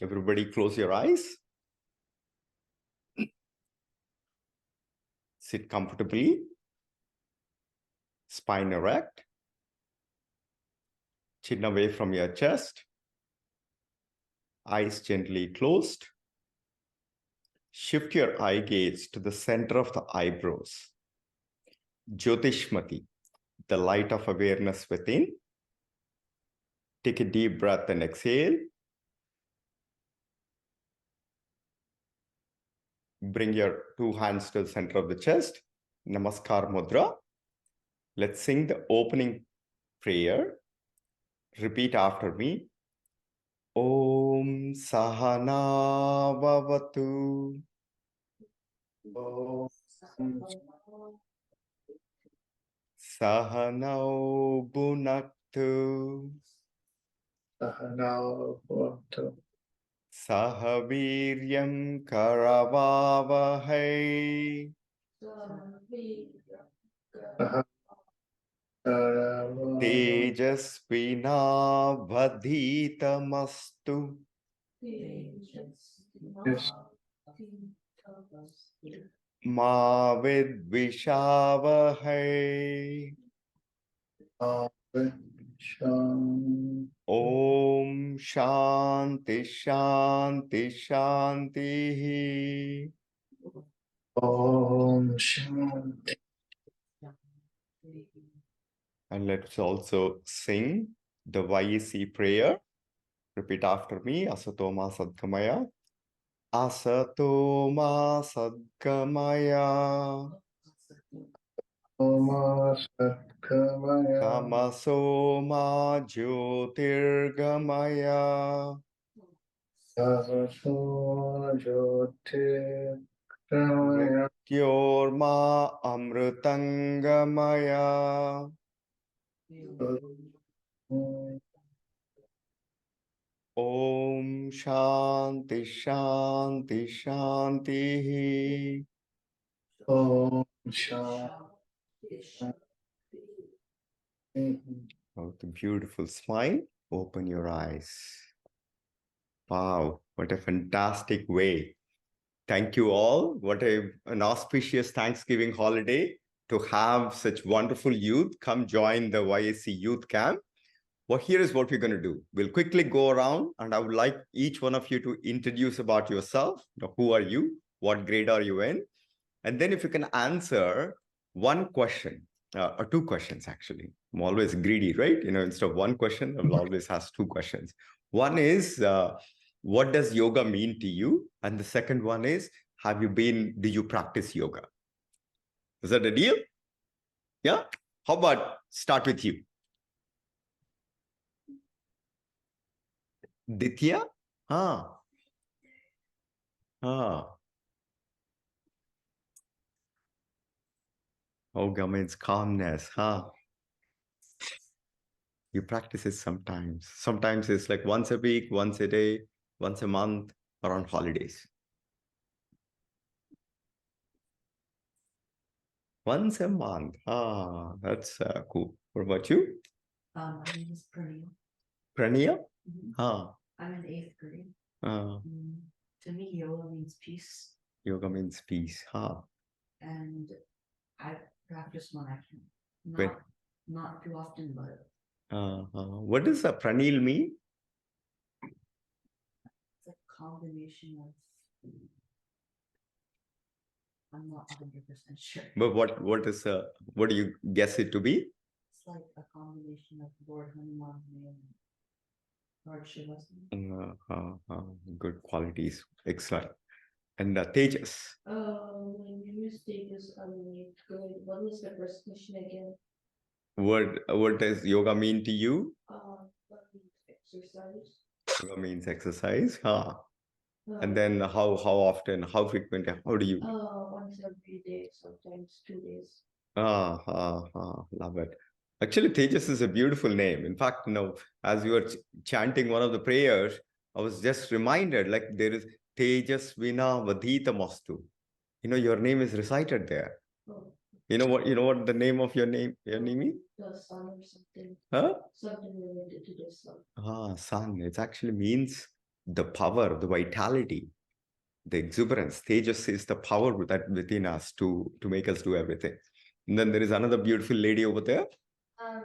Everybody close your eyes. Sit comfortably. Spine erect. Chin away from your chest. Eyes gently closed. Shift your eye gaze to the center of the eyebrows. Jyotishmati, the light of awareness within. Take a deep breath and exhale. Bring your two hands to the center of the chest. Namaskar Mudra. Let's sing the opening prayer. Repeat after me. Om Sahana Vavatu. Om Sahanau Bhunaktu. Sahanao Bhunaktu. Sahaviryam Karavavahai. Tejasvinavadhitamastu. Ma vidvishavahai. Om Shanti Shanti Shanti. Om Shanti. And let's also sing the YEC prayer. Repeat after me. Asatoma Sadgamaya. Asatoma Sadgamaya. Oma Satkamaya. Tamasoma Jyotirgamaya. Sahasoma Jyotirgamaya. Mrityorma Amrutangamaya. Om Shanti Shanti Shanti. Om Shanti. Oh, the beautiful smile. Open your eyes. Wow, what a fantastic way. Thank you all. What an auspicious Thanksgiving holiday to have such wonderful youth come join the YSC Youth Camp. Well, here is what we're going to do. We'll quickly go around and I would like each one of you to introduce about yourself. Who are you? What grade are you in? And then if you can answer one question, or two questions actually. I'm always greedy, right? Instead of one question, I will always ask two questions. One is, what does yoga mean to you? And the second one is, do you practice yoga? Is that a deal? Yeah? How about start with you? Ditya? Ah. Yoga means calmness, huh? You practice it sometimes. Sometimes it's like once a week, once a day, once a month, or on holidays. Once a month. Ah, that's cool. What about you? My name is Prania. Prania? I'm in 8th grade. To me, yoga means peace. Yoga means peace. And I practice when I can. Not too often, but. What does a pranil mean? It's a combination of. I'm not 100% sure. But what do you guess it to be? It's like a combination of Lord Hanuman and Lord Shiva. Good qualities. Excellent. And Tejas. My name is Tejas. I'm in 8th grade. What was the first question again? What does yoga mean to you? That means exercise. Yoga means exercise. And then how often, how frequent, how do you? Once every day, sometimes 2 days. Love it. Actually, Tejas is a beautiful name. In fact, as you were chanting one of the prayers, I was just reminded, like there is Tejasvina Vadhitamastu. Your name is recited there. Oh. You know what the name of your name is? The sun or something. Huh? Something related to the sun. Sun. It actually means the power, the vitality, the exuberance. Tejas is the power that within us to make us do everything. And then there is another beautiful lady over there.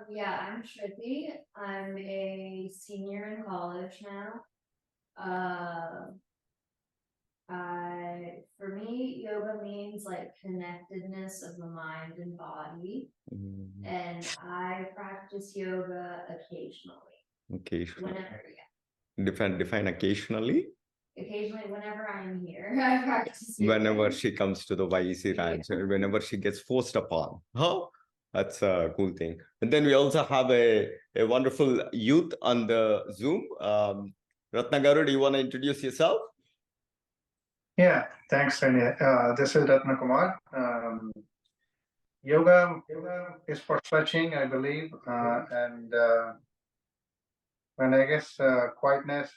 Yeah, I'm Shruti. I'm a senior in college now. For me, yoga means like connectedness of the mind and body. And I practice yoga occasionally. Occasionally. Whenever, yeah. Define occasionally. Occasionally, whenever I'm here, I practice yoga. Whenever she comes to the YEC ranch, or whenever she gets forced upon. Oh, that's a cool thing. And then we also have a wonderful youth on the Zoom. Ratnagaru, do you want to introduce yourself? Yeah, thanks, Rene. This is Ratna Kumar. Yoga is for stretching, I believe, and I guess quietness,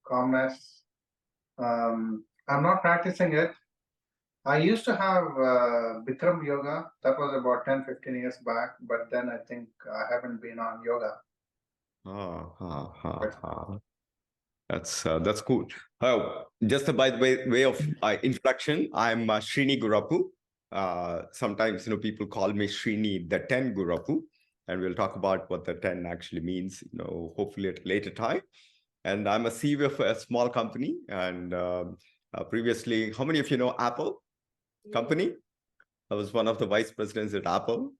calmness. I'm not practicing it. I used to have Bikram yoga. That was about 10-15 years back, but then I think I haven't been on yoga. That's cool. Just by the way of introduction, I'm Srini Gurapu. Sometimes people call me Srini the 10 Gurapu, and we'll talk about what the 10 actually means. Hopefully at a later time. And I'm a CEO of a small company. And previously, how many of you know Apple company? I was one of the vice presidents at Apple.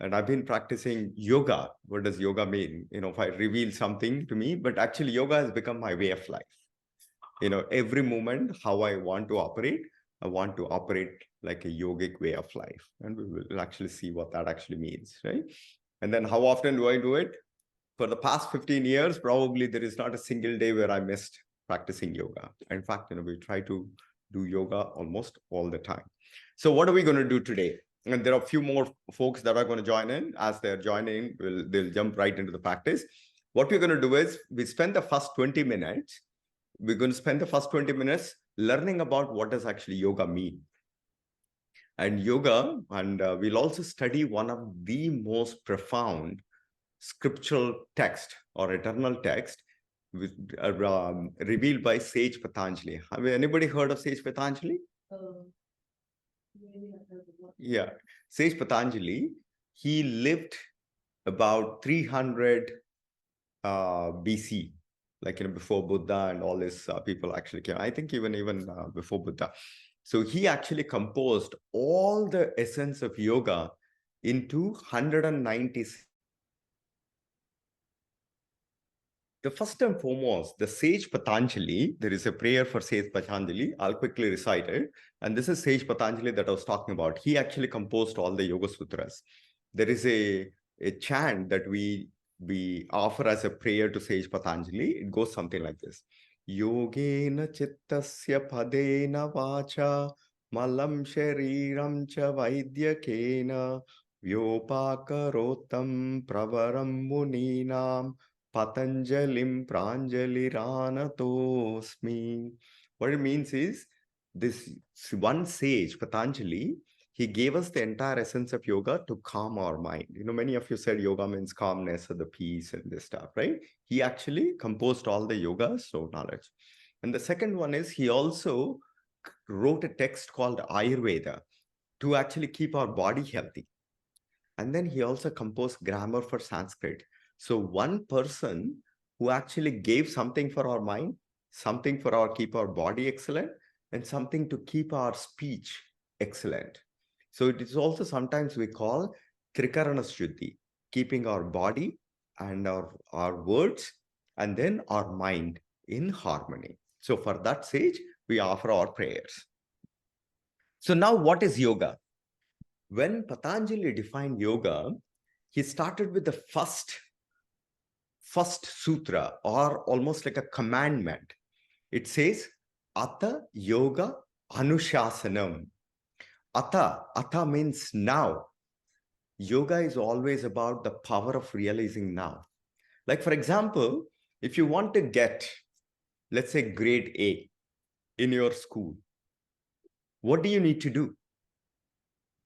And I've been practicing yoga. What does yoga mean? If I reveal something to me, but actually yoga has become my way of life. Every moment, how I want to operate, I want to operate like a yogic way of life. And we will actually see what that actually means, right? And then how often do I do it? For the past 15 years, probably there is not a single day where I missed practicing yoga. In fact, we try to do yoga almost all the time. So what are we going to do today? And there are a few more folks that are going to join in. As they're joining, they'll jump right into the practice. What we're going to do is we spend the first 20 minutes. We're going to spend the first 20 minutes learning about what does actually yoga mean. And yoga, and we'll also study one of the most profound scriptural text or eternal text revealed by Sage Patanjali. Have anybody heard of Sage Patanjali? Yeah, Sage Patanjali, he lived about 300 BC, like before Buddha and all these people actually came. I think even before Buddha. So he actually composed all the essence of yoga into 196. The first and foremost, the Sage Patanjali, there is a prayer for Sage Patanjali. I'll quickly recite it. And this is Sage Patanjali that I was talking about. He actually composed all the Yoga Sutras. There is a chant that we offer as a prayer to Sage Patanjali. It goes something like this. Yogena chittasya padena vacha malam shariram cha vaidyakena vyopakarotam pravaram muninam Patanjalim Pranjaliranatosmi. What it means is, this one sage, Patanjali, he gave us the entire essence of yoga to calm our mind. Many of you said yoga means calmness or the peace and this stuff, right? He actually composed all the yogas, so knowledge. And the second one is, he also wrote a text called Ayurveda to actually keep our body healthy. And then he also composed grammar for Sanskrit. So one person who actually gave something for our mind, something for keep our body excellent, and something to keep our speech excellent. So it is also sometimes we call Trikarana Shuddhi, keeping our body and our words and then our mind in harmony. So for that sage, we offer our prayers. So now what is yoga? When Patanjali defined yoga, he started with the first sutra, or almost like a commandment. It says, Ata Yoga Anushasanam. Ata means now. Yoga is always about the power of realizing now. Like, for example, if you want to get, let's say, grade A in your school, what do you need to do?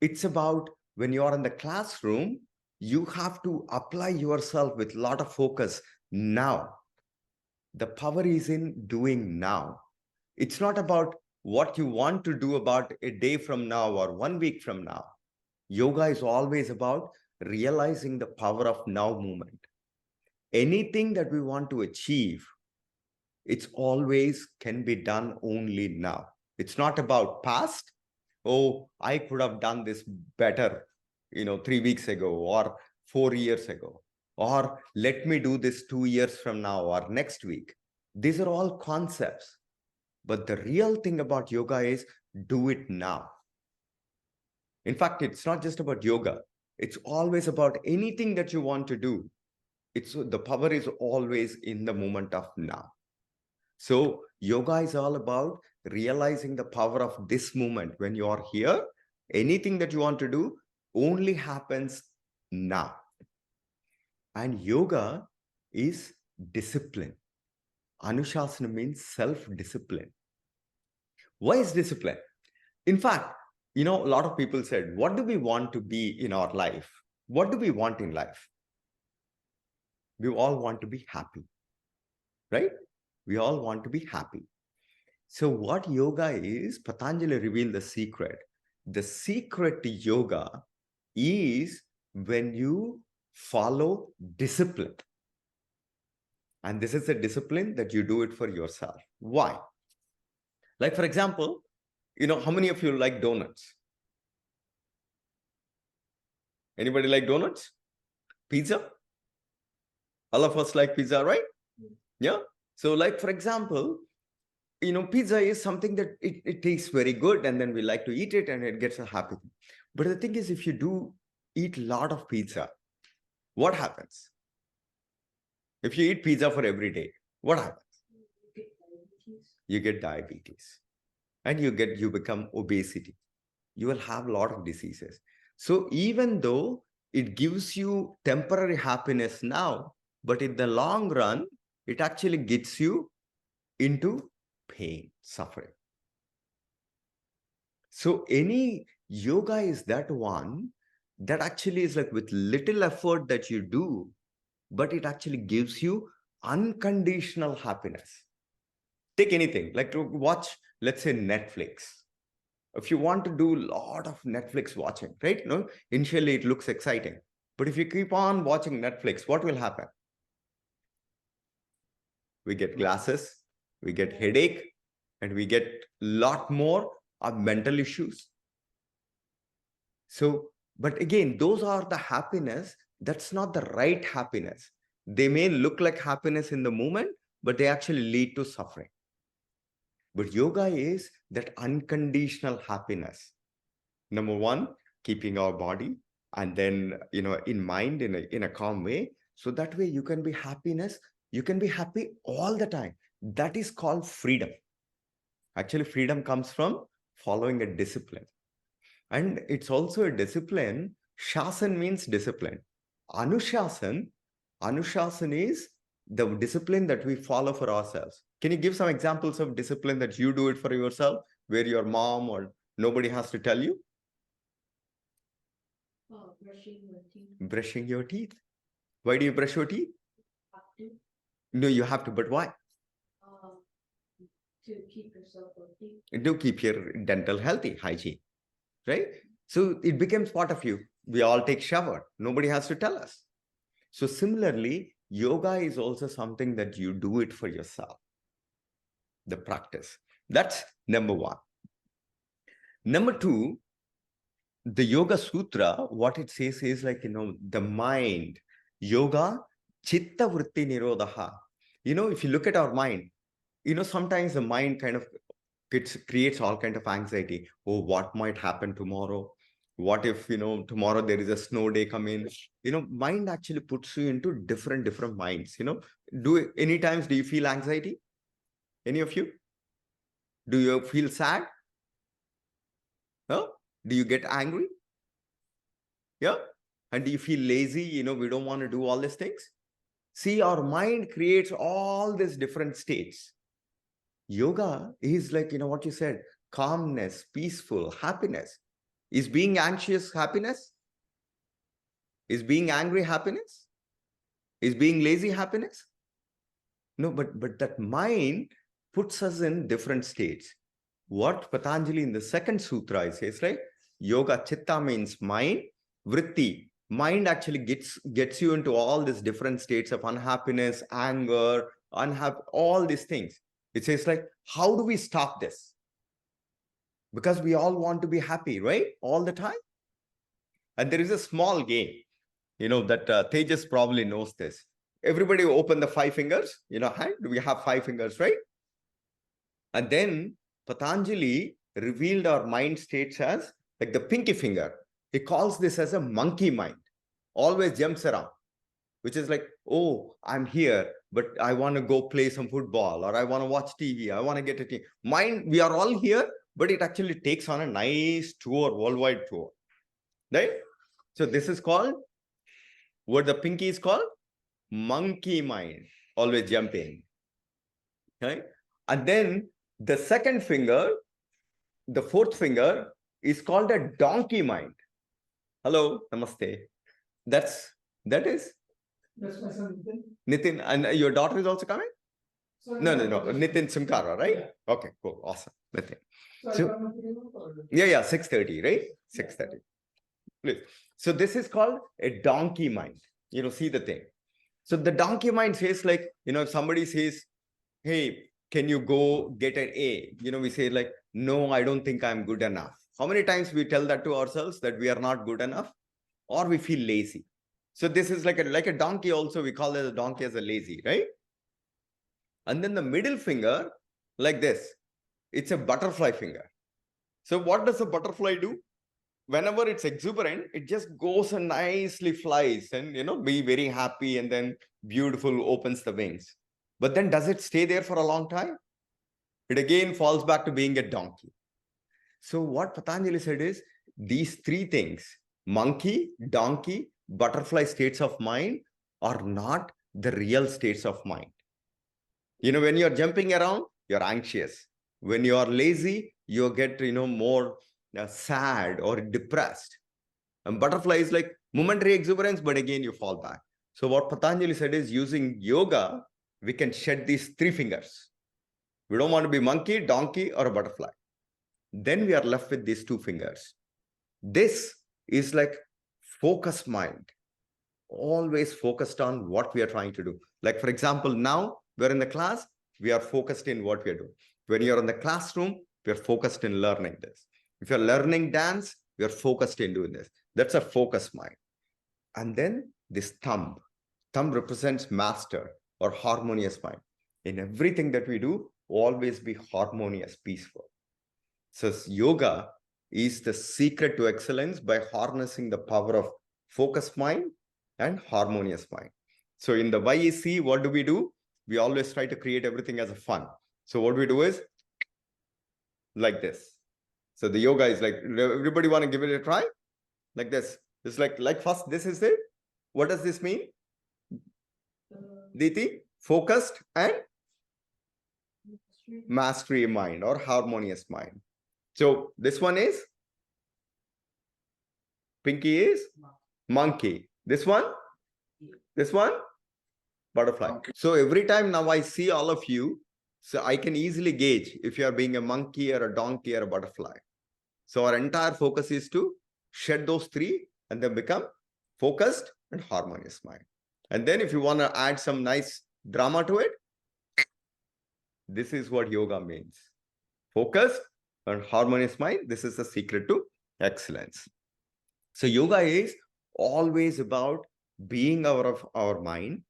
It's about when you are in the classroom, you have to apply yourself with a lot of focus now. The power is in doing now. It's not about what you want to do about a day from now or 1 week from now. Yoga is always about realizing the power of now moment. Anything that we want to achieve, it's always can be done only now. It's not about past. Oh, I could have done this better, 3 weeks ago or 4 years ago, or let me do this 2 years from now or next week. These are all concepts. But the real thing about yoga is do it now. In fact, it's not just about yoga. It's always about anything that you want to do. The power is always in the moment of now. So yoga is all about realizing the power of this moment. When you are here, anything that you want to do only happens now. And yoga is discipline. Anushasana means self-discipline. Why is discipline? In fact, a lot of people said, what do we want to be in our life? What do we want in life? We all want to be happy, right? We all want to be happy. So what yoga is, Patanjali revealed the secret. The secret to yoga is when you follow discipline. And this is a discipline that you do it for yourself. Why? Like, for example, how many of you like donuts? Anybody like donuts? Pizza? All of us like pizza, right? Yeah. So like, for example, pizza is something that it tastes very good, and then we like to eat it and it gets a happy. But the thing is, if you do eat a lot of pizza, what happens? If you eat pizza for every day, what happens? You get diabetes. And you become obesity. You will have a lot of diseases. So even though it gives you temporary happiness now, but in the long run, it actually gets you into pain, suffering. So any yoga is that one that actually is like with little effort that you do, but it actually gives you unconditional happiness. Take anything, like to watch, let's say Netflix. If you want to do a lot of Netflix watching, right? Initially it looks exciting. But if you keep on watching Netflix, what will happen? We get glasses, we get headache, and we get a lot more of mental issues. So, but again, those are the happiness. That's not the right happiness. They may look like happiness in the moment, but they actually lead to suffering. But yoga is that unconditional happiness. Number one, keeping our body, and then, in mind, in a calm way. So that way you can be happiness. You can be happy all the time. That is called freedom. Actually, freedom comes from following a discipline. And it's also a discipline. Shasan means discipline. Anushasan is the discipline that we follow for ourselves. Can you give some examples of discipline that you do it for yourself, where your mom or nobody has to tell you? Brushing your teeth. Brushing your teeth. Why do you brush your teeth? Have to. No, you have to, but why? To keep yourself healthy. To keep your dental healthy, hygiene, right? So it becomes part of you. We all take shower. Nobody has to tell us. So similarly, yoga is also something that you do it for yourself. The practice. That's number one. Number two, the Yoga Sutra, what it says is like, the mind, yoga, chitta vritti nirodha. If you look at our mind, sometimes the mind kind of creates all kind of anxiety. Oh, what might happen tomorrow? What if, tomorrow there is a snow day come in? Mind actually puts you into different minds. Any times do you feel anxiety? Any of you? Do you feel sad? Huh? Do you get angry? Yeah. And do you feel lazy? We don't want to do all these things. See, our mind creates all these different states. Yoga is like, what you said, calmness, peaceful, happiness. Is being anxious happiness? Is being angry happiness? Is being lazy happiness? No, but that mind puts us in different states. What Patanjali in the second sutra says, right? Yoga chitta means mind, vritti. Mind actually gets you into all these different states of unhappiness, anger, all these things. It says like, how do we stop this? Because we all want to be happy, right? All the time. And there is a small game, that Tejas probably knows this. Everybody open the 5 fingers, hand. We have 5 fingers, right? And then Patanjali revealed our mind states as like the pinky finger. He calls this as a monkey mind, always jumps around, which is like, oh, I'm here, but I want to go play some football, or I want to watch TV, I want to get a TV. Mind, we are all here, but it actually takes on a nice tour, worldwide tour, right? So this is called, what the pinky is called? Monkey mind, always jumping, right? And then the second finger, the 4th finger, is called a donkey mind. Hello, namaste. That is That's my son Nitin. Nitin, and your daughter is also coming? So No. Nitin Simkara, right? Yeah. Okay, cool, awesome. Nitin. So I So- come up with you or- Yeah, 6:30, right? 6:30. Please. So this is called a donkey mind. See the thing. So the donkey mind says like, if somebody says, hey, can you go get an A? We say like, no, I don't think I'm good enough. How many times we tell that to ourselves that we are not good enough, or we feel lazy? So this is like a donkey also, we call it a donkey as a lazy, right? And then the middle finger, like this, it's a butterfly finger. So what does a butterfly do? Whenever it's exuberant, it just goes and nicely flies and, be very happy and then beautiful, opens the wings. But then does it stay there for a long time? It again falls back to being a donkey. So what Patanjali said is, these 3 things, monkey, donkey, butterfly states of mind, are not the real states of mind. When you're jumping around, you're anxious. When you are lazy, you get, more sad or depressed. And butterfly is like momentary exuberance, but again, you fall back. So what Patanjali said is, using yoga, we can shed these 3 fingers. We don't want to be monkey, donkey, or a butterfly. Then we are left with these 2 fingers. This is like focused mind, always focused on what we are trying to do. Like, for example, now we're in the class, we are focused in what we are doing. When you're in the classroom, we are focused in learning this. If you're learning dance, we are focused in doing this. That's a focused mind. And then this thumb. Thumb represents master or harmonious mind. In everything that we do, always be harmonious, peaceful. So yoga is the secret to excellence by harnessing the power of focused mind and harmonious mind. So in the YEC, what do? We always try to create everything as a fun. So what we do is like this. So the yoga is like, everybody want to give it a try? Like this. It's like first, this is it. What does this mean? Diti, focused and mastery mind or harmonious mind. So this one is, pinky is monkey. This one, butterfly. Monkey. So every time now I see all of you, so I can easily gauge if you are being a monkey or a donkey or a butterfly. So our entire focus is to shed those 3 and then become focused and harmonious mind. And then if you want to add some nice drama to it, this is what yoga means. Focused and harmonious mind. This is the secret to excellence. So yoga is always about being aware of our mind.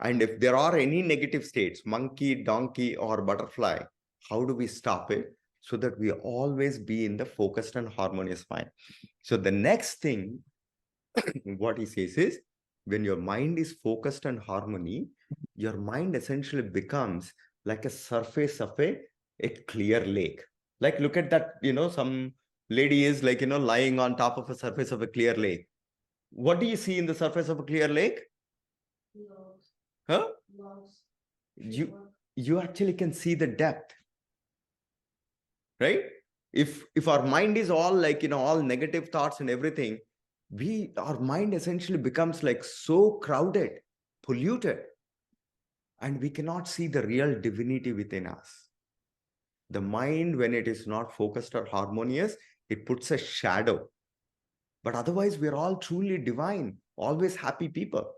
And if there are any negative states, monkey, donkey, or butterfly, how do we stop it so that we always be in the focused and harmonious mind? So the next thing, what he says is, when your mind is focused on harmony, your mind essentially becomes like a surface of a clear lake. Like, look at that, some lady is like, lying on top of a surface of a clear lake. What do you see in the surface of a clear lake? Loves, Huh? loves. You actually can see the depth, right? If our mind is all like, all negative thoughts and everything, our mind essentially becomes like so crowded, polluted. and we cannot see the real divinity within us. The mind, when it is not focused or harmonious, it puts a shadow. But otherwise, we're all truly divine, always happy people.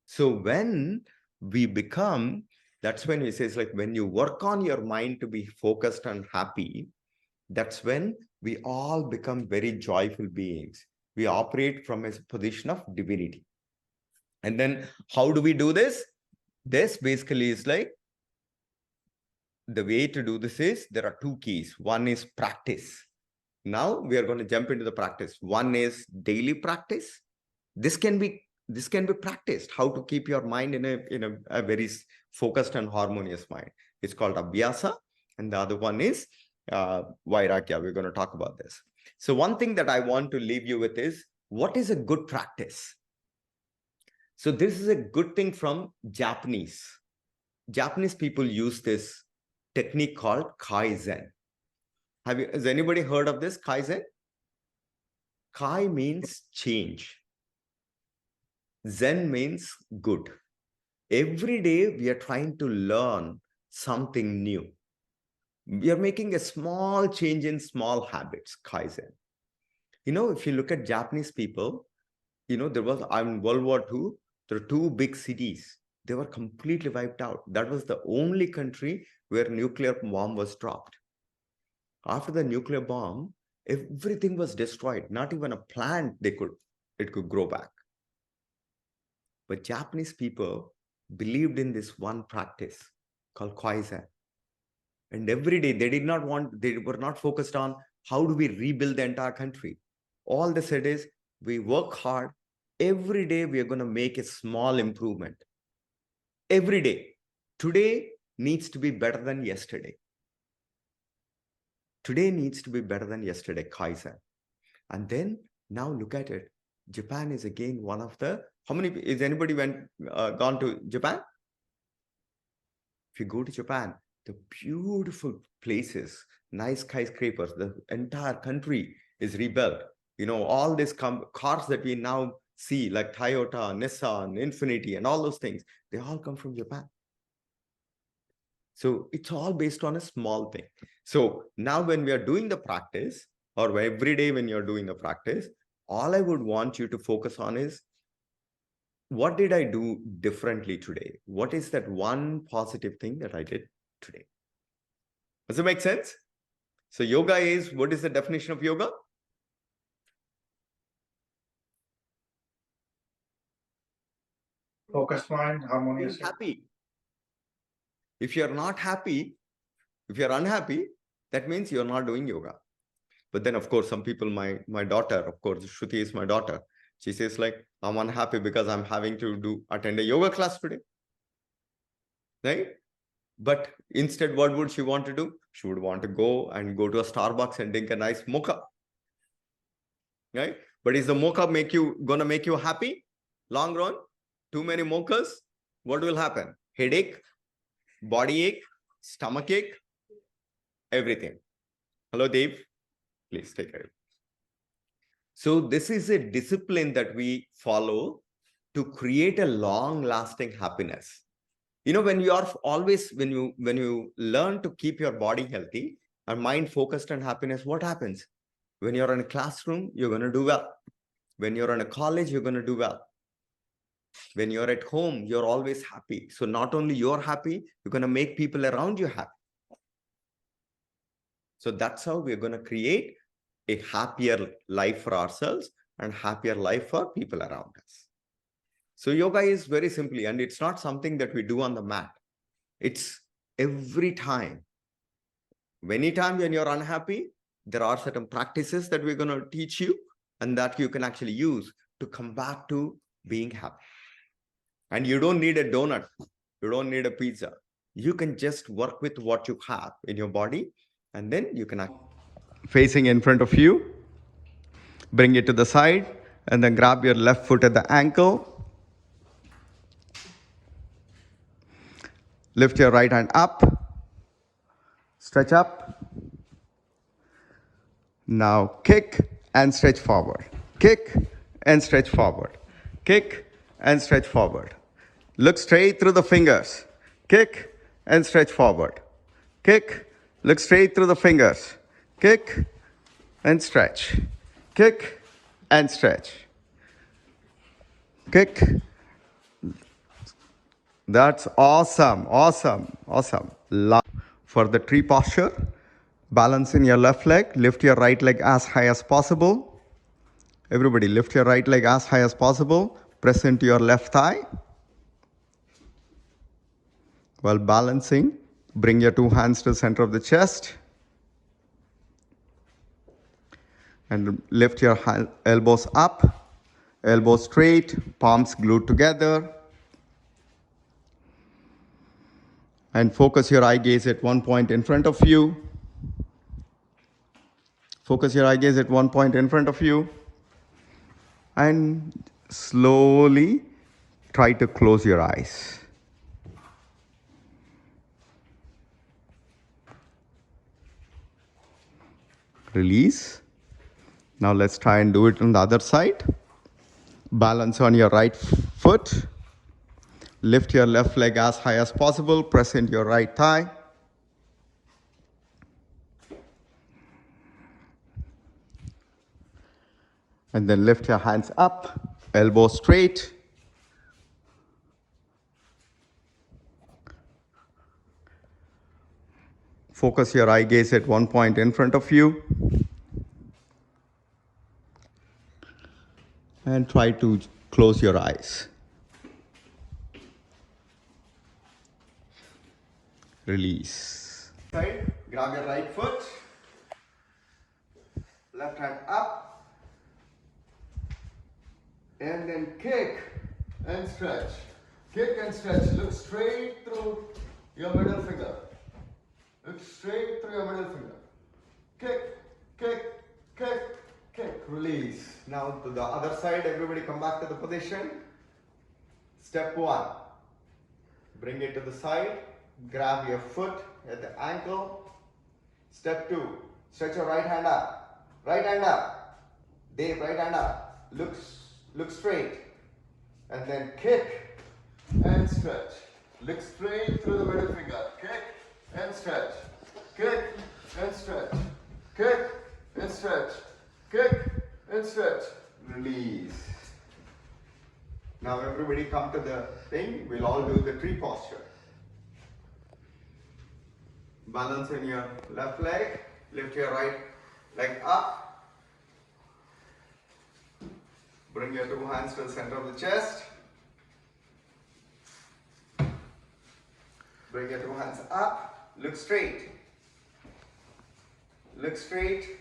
So when we become, that's when he says, like, when you work on your mind to be focused and happy, that's when we all become very joyful beings. We operate from a position of divinity. And then how do we do this? This basically is like, the way to do this is, there are two keys. One is practice. Now we are going to jump into the practice. One is daily practice. This can be practiced. How to keep your mind in a very focused and harmonious mind. It's called abhyasa, and the other one is vairagya. We're going to talk about this. So one thing that I want to leave you with is, what is a good practice? So this is a good thing from Japanese. Japanese people use this technique called kaizen. Has anybody heard of this kaizen? Kai means change. Zen means good. Every day we are trying to learn something new. We are making a small change in small habits, kaizen. If you look at Japanese people, there was, in World War II, there were two big cities. They were completely wiped out. That was the only country where nuclear bomb was dropped. After the nuclear bomb, everything was destroyed. Not even a plant it could grow back. But Japanese people believed in this one practice called kaizen. And every day they were not focused on how do we rebuild the entire country. All they said is, we work hard. Every day we are going to make a small improvement. Every day. Today needs to be better than yesterday. Today needs to be better than yesterday, kaizen. And then now look at it. Japan is again one of the, is anybody gone to Japan? If you go to Japan, the beautiful places, nice skyscrapers, the entire country is rebuilt. All these cars that we now see, like Toyota, Nissan, Infiniti, and all those things, they all come from Japan. So it's all based on a small thing. So now when we are doing the practice, or every day when you're doing the practice, all I would want you to focus on is, what did I do differently today? What is that one positive thing that I did today? Does it make sense? So yoga is, what is the definition of yoga? Focused mind, harmonious. Being happy. If you're not happy, if you're unhappy, that means you're not doing yoga. But then, of course, some people, my daughter, of course, Shruti is my daughter. She says, like, I'm unhappy because I'm having to attend a yoga class today. Right? But instead, what would she want to do? She would want to go to a Starbucks and drink a nice mocha. Right? But is the mocha gonna make you happy? Long run? Too many mochas? What will happen? Headache, body ache, stomach ache, everything. Hello, Dave. Please take care. So this is a discipline that we follow to create a long-lasting happiness. When you learn to keep your body healthy and mind focused on happiness, what happens? When you're in a classroom, you're going to do well. When you're in a college, you're going to do well. When you're at home, you're always happy. So not only you're happy, you're going to make people around you happy. So that's how we're going to create a happier life for ourselves and happier life for people around us. So yoga is very simply, and it's not something that we do on the mat. It's every time. Anytime when you're unhappy, there are certain practices that we're going to teach you and that you can actually use to come back to being happy. And you don't need a donut. You don't need a pizza. You can just work with what you have in your body, and then you can facing in front of you. Bring it to the side and then grab your left foot at the ankle. Lift your right hand up. Stretch up. Now kick and stretch forward. Kick and stretch forward. Kick and stretch forward. look straight through the fingers. Kick and stretch forward. Kick, look straight through the fingers. Kick and stretch. Kick and stretch. Kick. That's awesome, awesome, awesome. For the tree posture, balance in your left leg, lift your right leg as high as possible. Everybody, lift your right leg as high as possible. Press into your left thigh. While balancing, bring your two hands to the center of the chest. And lift your elbows up, elbows straight, palms glued together. And focus your eye gaze at one point in front of you. Focus your eye gaze at one point in front of you. And slowly try to close your eyes. Release. Now let's try and do it on the other side. Balance on your right foot. Lift your left leg as high as possible. Press into your right thigh. And then lift your hands up, elbows straight. Focus your eye gaze at one point in front of you. And try to close your eyes. Release. Side, grab your right foot. Left hand up. And then kick and stretch. Kick and stretch. Look straight through your middle finger. Look straight through your middle finger. Kick, kick, kick, kick. Release. Now to the other side. Everybody come back to the position. Step 1. Bring it to the side. Grab your foot at the ankle. Step 2. Stretch your right hand up. Right hand up. Dave, right hand up. Look straight. And then kick and stretch. Look straight through the middle finger. Kick and stretch. Kick and stretch. Kick and stretch. Kick and stretch. Release. Now everybody come to the thing. We'll all do the tree posture. Balance in your left leg. Lift your right leg up. Bring your two hands to the center of the chest. Bring your two hands up. Look straight. Look straight.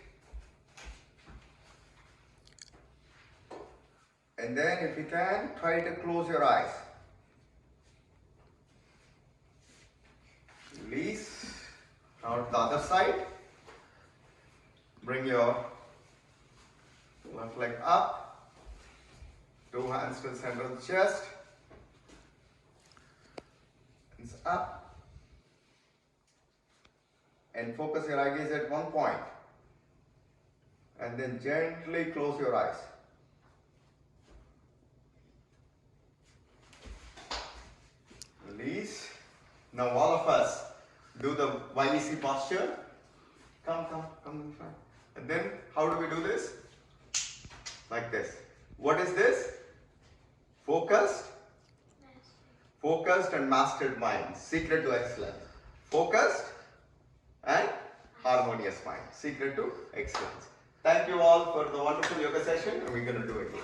And then if you can, try to close your eyes. Release. Now to the other side. Bring your left leg up. Two hands to the center of the chest. Hands up. And focus your eye gaze at one point. And then gently close your eyes. Release. Now all of us do the YEC posture. Come in front. And then how do we do this? Like this. What is this? Focused and mastered mind. Secret to excellence. Focused and harmonious mind. Secret to excellence. Thank you all for the wonderful yoga session, and we're going to do it again.